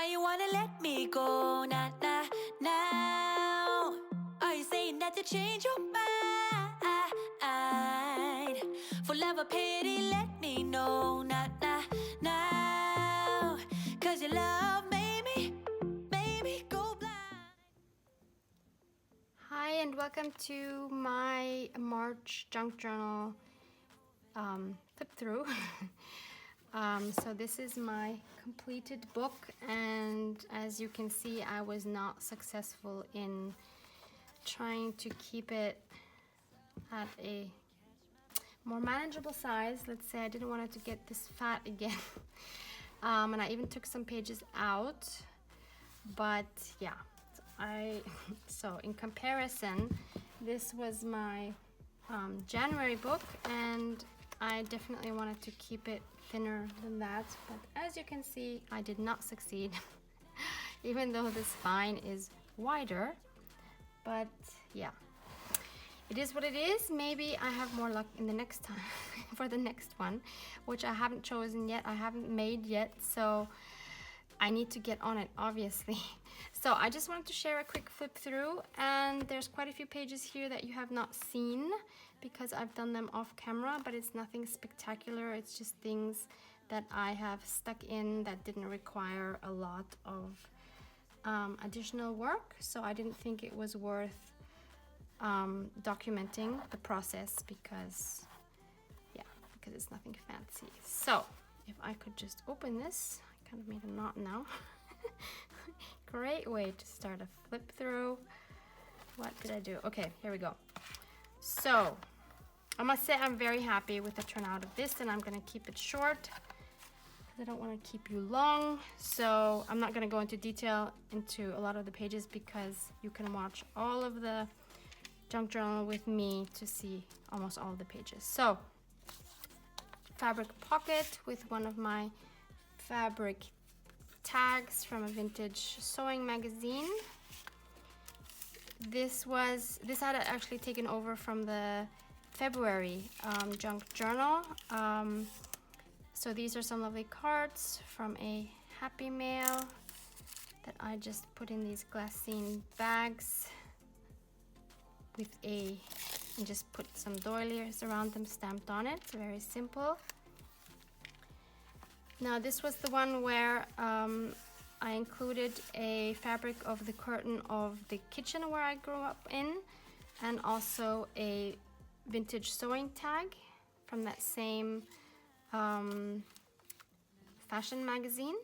Why you wanna let me go? Nah, nah, now. Are you saying that to change your mind? For love or pity, let me know. Nah, nah, now. Cause your love made me go blind. Hi, and welcome to my March junk journal flip through. So this is my completed book, and as you can see, I was not successful in trying to keep it at a more manageable size. Let's say I didn't want it to get this fat again. And I even took some pages out, but yeah, so in comparison, this was my January book, and I definitely wanted to keep it thinner than that, but as you can see, I did not succeed. Even though the spine is wider, but yeah, it is what it is. Maybe I have more luck in the next time for the next one, which I haven't chosen yet, I haven't made yet, so I need to get on it, obviously. So I just wanted to share a quick flip through, and there's quite a few pages here that you have not seen because I've done them off camera, but it's nothing spectacular. It's just things that I have stuck in that didn't require a lot of additional work, so I didn't think it was worth documenting the process because it's nothing fancy. So if I could just open this, I kind of made a knot now. Great way to start a flip through. What did I do? Okay, here we go. So I must say I'm very happy with the turnout of this, and I'm gonna keep it short because I don't want to keep you long. So I'm not gonna go into detail into a lot of the pages because you can watch all of the junk journal with me to see almost all of the pages. So fabric pocket with one of my fabric tags from a vintage sewing magazine. This had actually taken over from the February junk journal. So these are some lovely cards from a Happy Mail that I just put in these glassine bags and just put some doilies around them stamped on it. Very simple. Now this was the one where I included a fabric of the curtain of the kitchen where I grew up in, and also a vintage sewing tag from that same fashion magazine.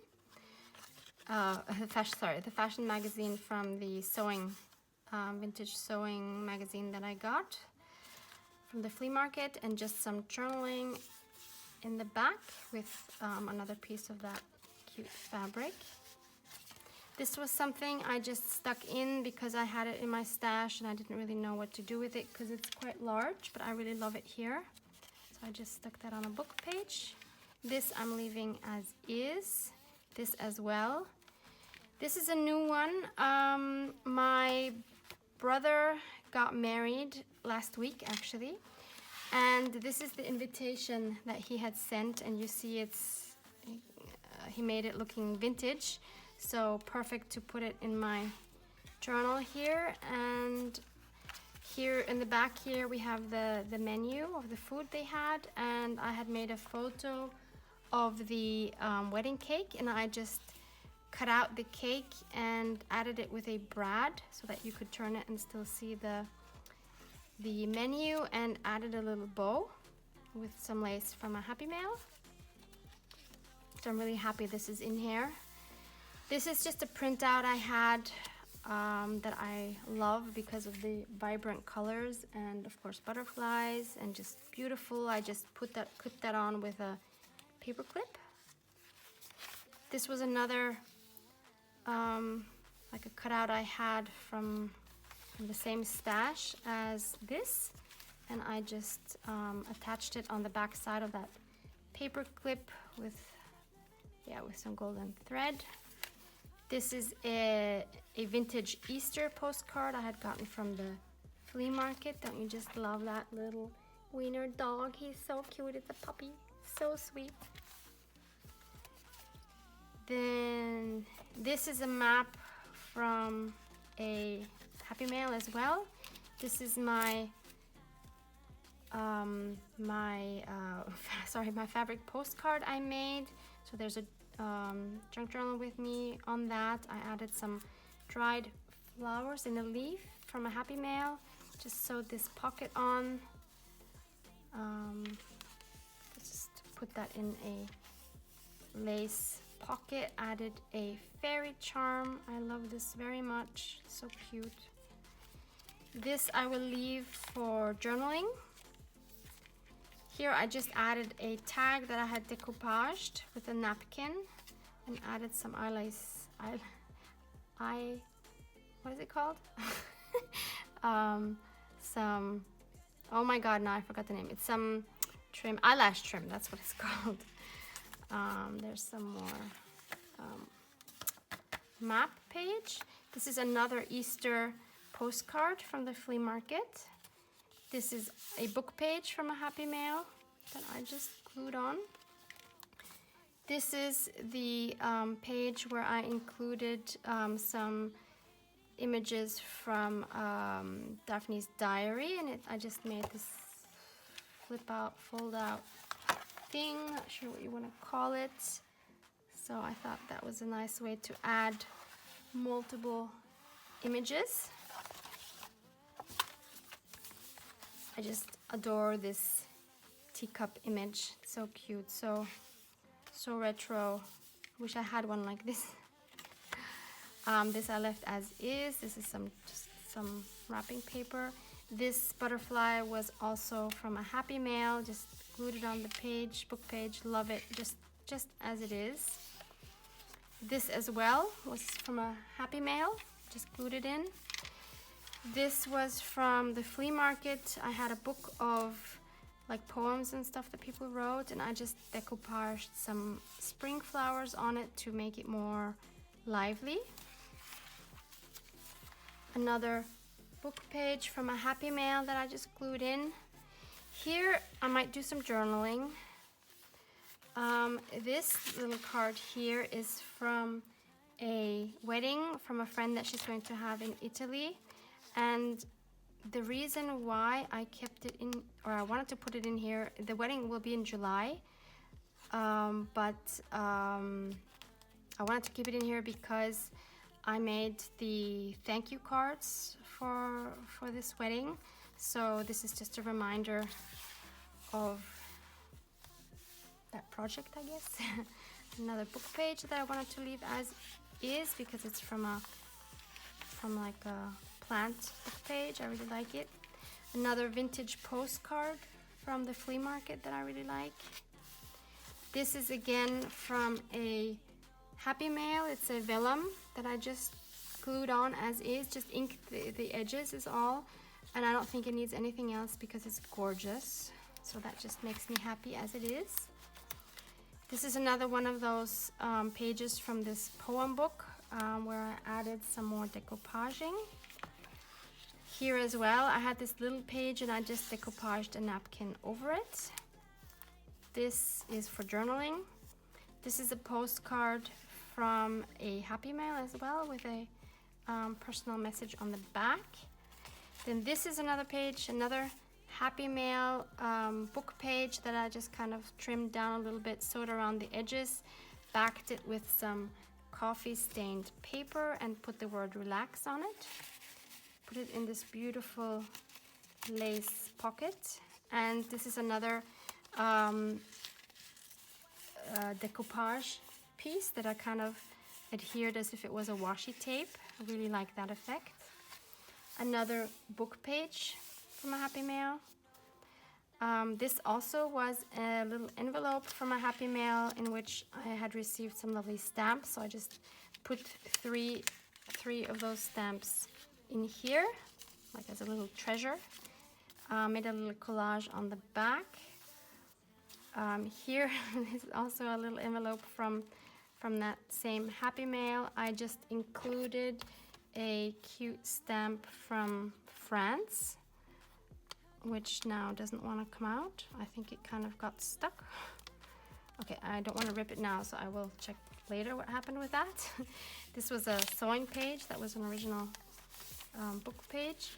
The fashion magazine from the sewing, vintage sewing magazine that I got from the flea market, and just some journaling in the back with another piece of that cute fabric. This was something I just stuck in because I had it in my stash and I didn't really know what to do with it because it's quite large, but I really love it here. So I just stuck that on a book page. This I'm leaving as is. This as well. This is a new one. My brother got married last week actually, and this is the invitation that he had sent, and you see he made it looking vintage, so perfect to put it in my journal here. And here in the back here we have the menu of the food they had, and I had made a photo of the wedding cake, and I just cut out the cake and added it with a brad so that you could turn it and still see the menu, and added a little bow with some lace from a Happy Mail. So I'm really happy this is in here. This is just a printout I had that I love because of the vibrant colors and of course butterflies, and just beautiful. I just put that on with a paper clip. This was another like a cutout I had from the same stash as this, and I just attached it on the back side of that paper clip with some golden thread. This is a vintage Easter postcard I had gotten from the flea market. Don't you just love that little wiener dog? He's so cute. It's a puppy, so sweet. Then this is a map from a Happy Mail as well. This is my my fabric postcard I made. So there's a junk journal with me on that. I added some dried flowers in a leaf from a Happy Mail. Just sewed this pocket on. Just put that in a lace pocket. Added a fairy charm. I love this very much. So cute. This I will leave for journaling. Here I just added a tag that I had decoupaged with a napkin and added some what is it called? Some, oh my god, now I forgot the name. It's some trim, eyelash trim, that's what it's called. There's some more map page. This is another Easter postcard from the flea market. This is a book page from a Happy Mail that I just glued on. This is the page where I included some images from Daphne's diary, and I just made this flip out, fold out thing, not sure what you want to call it. So I thought that was a nice way to add multiple images. I just adore this teacup image. It's so cute, so retro. Wish I had one like this. This I left as is. This is just some wrapping paper. This butterfly was also from a Happy Mail. Just glued it on the page, book page. Love it, just as it is. This as well was from a Happy Mail. Just glued it in. This was from the flea market. I had a book of like poems and stuff that people wrote, and I just decoupaged some spring flowers on it to make it more lively. Another book page from a Happy Mail that I just glued in. Here I might do some journaling. This little card here is from a wedding from a friend that she's going to have in Italy. And the reason why I kept it in, or I wanted to put it in here, the wedding will be in July, but I wanted to keep it in here because I made the thank you cards for this wedding. So this is just a reminder of that project, I guess. Another book page that I wanted to leave as is because it's from like a plant book page. I really like it. Another vintage postcard from the flea market that I really like. This is again from a Happy Mail. It's a vellum that I just glued on as is, just inked the edges is all, and I don't think it needs anything else because it's gorgeous. So that just makes me happy as it is. This is another one of those pages from this poem book where I added some more decoupaging. Here as well, I had this little page and I just decoupaged a napkin over it. This is for journaling. This is a postcard from a Happy Mail as well with a personal message on the back. Then this is another page, another Happy Mail book page that I just kind of trimmed down a little bit, sewed around the edges, backed it with some coffee stained paper and put the word relax on it. Put it in this beautiful lace pocket. And this is another decoupage piece that I kind of adhered as if it was a washi tape. I really like that effect. Another book page from a Happy Mail. This also was a little envelope from a Happy Mail in which I had received some lovely stamps. So I just put three of those stamps in here, like as a little treasure. Made a little collage on the back. Here is also a little envelope from that same Happy Mail. I just included a cute stamp from France, which now doesn't want to come out. I think it kind of got stuck. Okay, I don't want to rip it now, so I will check later what happened with that. This was a sewing page. That was an original book page.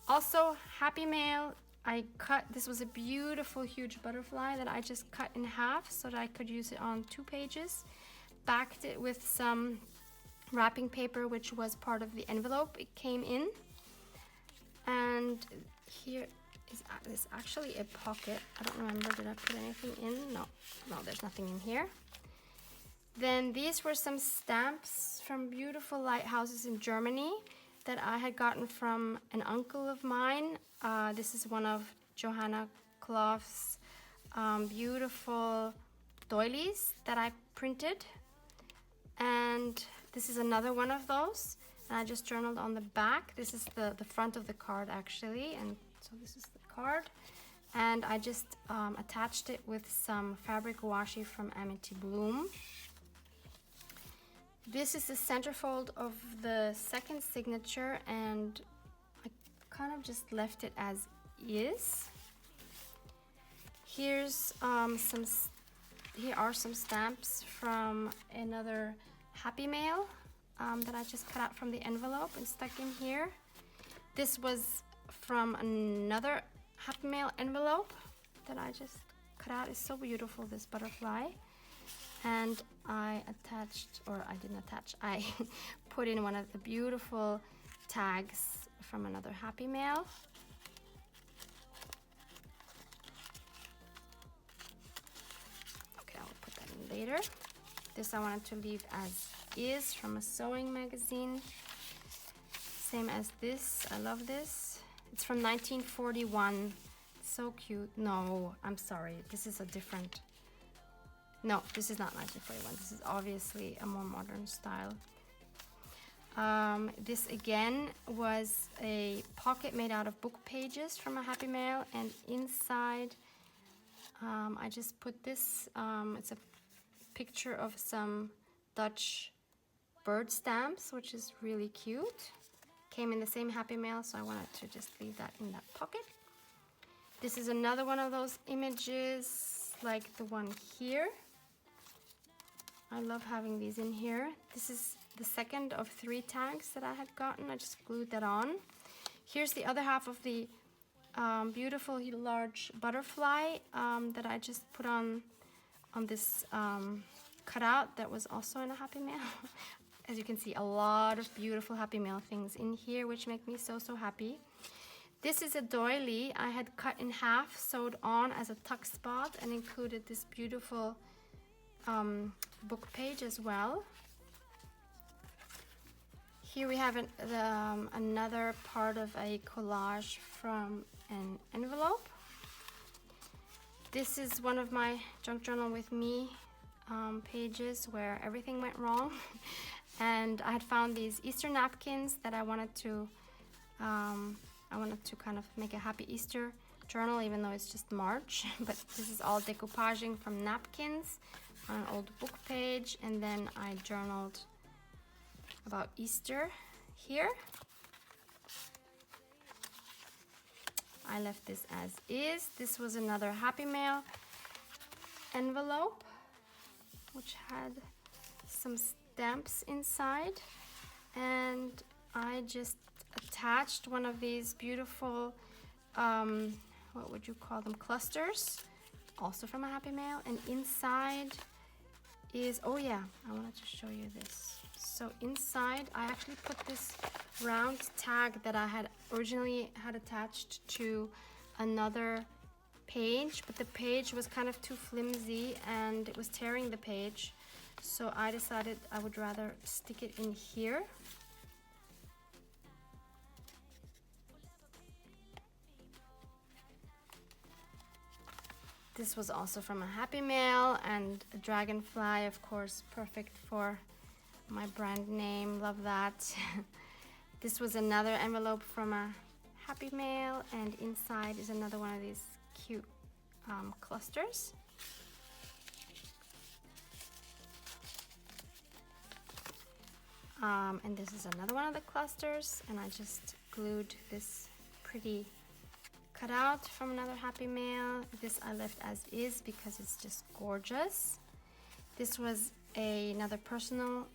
Also, Happy Mail. I cut, this was a beautiful huge butterfly that I just cut in half so that I could use it on 2 pages. Backed it with some wrapping paper, which was part of the envelope it came in. And here is actually a pocket. I don't remember, did I put anything in? No, there's nothing in here. Then these were some stamps from beautiful lighthouses in Germany that I had gotten from an uncle of mine. This is one of Johanna Clough's beautiful doilies that I printed. And this is another one of those. And I just journaled on the back. This is the front of the card actually. And so this is the card. And I just attached it with some fabric washi from Amity Bloom. This is the centerfold of the second signature, and I kind of just left it as is. Here are some stamps from another Happy Mail that I just cut out from the envelope and stuck in here. This was from another Happy Mail envelope that I just cut out. It's so beautiful, this butterfly. And I attached, or I didn't attach, I put in one of the beautiful tags from another Happy Mail. Okay, I'll put that in later. This I wanted to leave as is from a sewing magazine. Same as this, I love this. It's from 1941, so cute. No, I'm sorry, this is a different. No, this is not 1941. This is obviously a more modern style. This again was a pocket made out of book pages from a Happy Mail, and inside I just put this. It's a picture of some Dutch bird stamps, which is really cute. Came in the same Happy Mail, so I wanted to just leave that in that pocket. This is another one of those images like the one here. I love having these in here. This is the second of 3 tags that I had gotten. I just glued that on. Here's the other half of the beautiful large butterfly that I just put on this cutout that was also in a Happy Mail. As you can see, a lot of beautiful Happy Mail things in here, which make me so, so happy. This is a doily I had cut in half, sewed on as a tuck spot, and included this beautiful book page as well. Here we have another part of a collage from an envelope. This is one of my Junk Journal with Me pages where everything went wrong. And I had found these Easter napkins that I wanted to kind of make a happy Easter journal, even though it's just March. But this is all decoupaging from napkins on an old book page, and then I journaled about Easter here. I left this as is. This was another Happy Mail envelope, which had some stamps inside, and I just attached one of these beautiful, what would you call them, clusters, also from a Happy Mail, and inside is, oh yeah, I wanted to show you this. So inside, I actually put this round tag that I had originally had attached to another page, but the page was kind of too flimsy and it was tearing the page. So I decided I would rather stick it in here. This was also from a Happy Mail, and a dragonfly, of course, perfect for my brand name, love that. This was another envelope from a Happy Mail, and inside is another one of these cute clusters. And this is another one of the clusters, and I just glued this pretty cutout from another Happy Mail. This I left as is because it's just gorgeous. This was another personal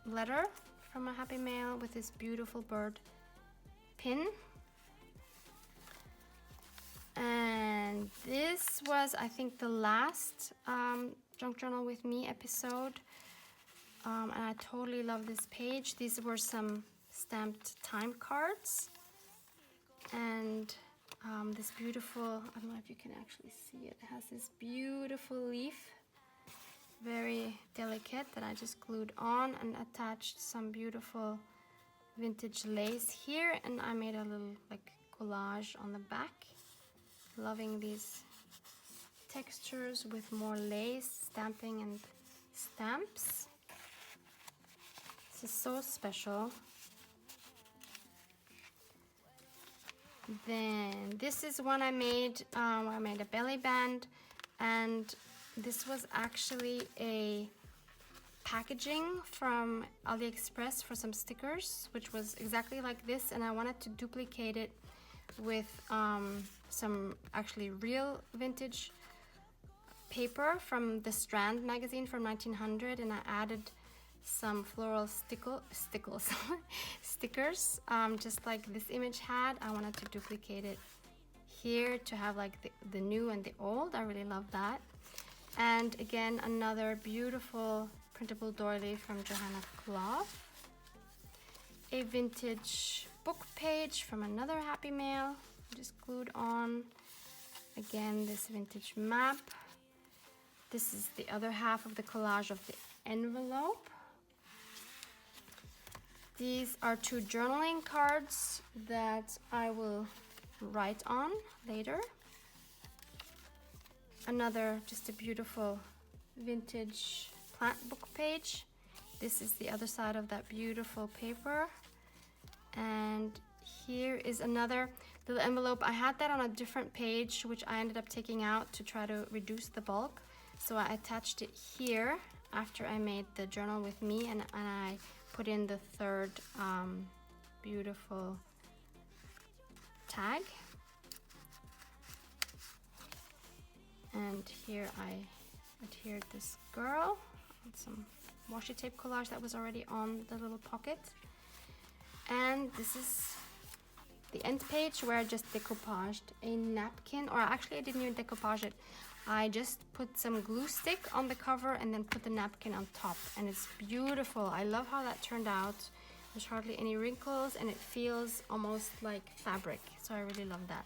letter from a happy mail with this beautiful bird pin. And this was, I think, the last Junk Journal with Me episode. And I totally love this page. These were some stamped time cards. And this beautiful, I don't know if you can actually see it, has this beautiful leaf, very delicate, that I just glued on and attached some beautiful vintage lace here. And I made a little like collage on the back. Loving these textures with more lace, stamping and stamps. This is so special. Then this is one I made. I made a belly band, and this was actually a packaging from AliExpress for some stickers, which was exactly like this, and I wanted to duplicate it with some actually real vintage paper from the Strand magazine from 1900, and I added some floral stickers, just like this image had. I wanted to duplicate it here to have like the new and the old. I really love that. And again, another beautiful printable doily from Johanna Cloth. A vintage book page from another Happy Mail, just glued on. Again, this vintage map. This is the other half of the collage of the envelope. These are 2 journaling cards that I will write on later. Another, just a beautiful vintage plant book page. This is the other side of that beautiful paper. And here is another little envelope. I had that on a different page, which I ended up taking out to try to reduce the bulk. So I attached it here after I made the journal with me, and I put in the third beautiful tag. And here I adhered this girl with some washi tape collage that was already on the little pocket. And this is the end page where I just decoupaged a napkin, or actually I didn't even decoupage it. I just put some glue stick on the cover and then put the napkin on top, and it's beautiful. I love how that turned out. There's hardly any wrinkles and it feels almost like fabric, so I really love that.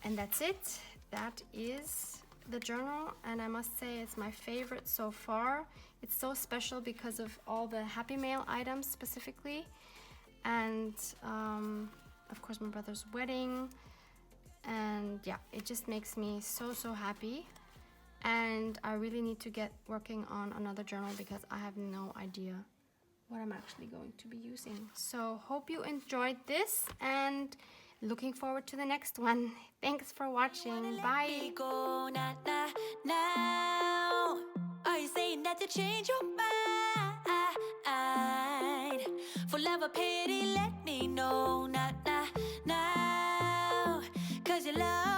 And that's it. That is the journal, and I must say it's my favorite so far. It's so special because of all the Happy Mail items specifically, and of course my brother's wedding. And yeah, it just makes me so happy, and I really need to get working on another journal because I have no idea what I'm actually going to be using. So hope you enjoyed this, and looking forward to the next one. Thanks for watching. Bye. Go, nah, nah, now. Are you saying that to change your mind? For love or pity, let me know, nah, nah, now. 'Cause your love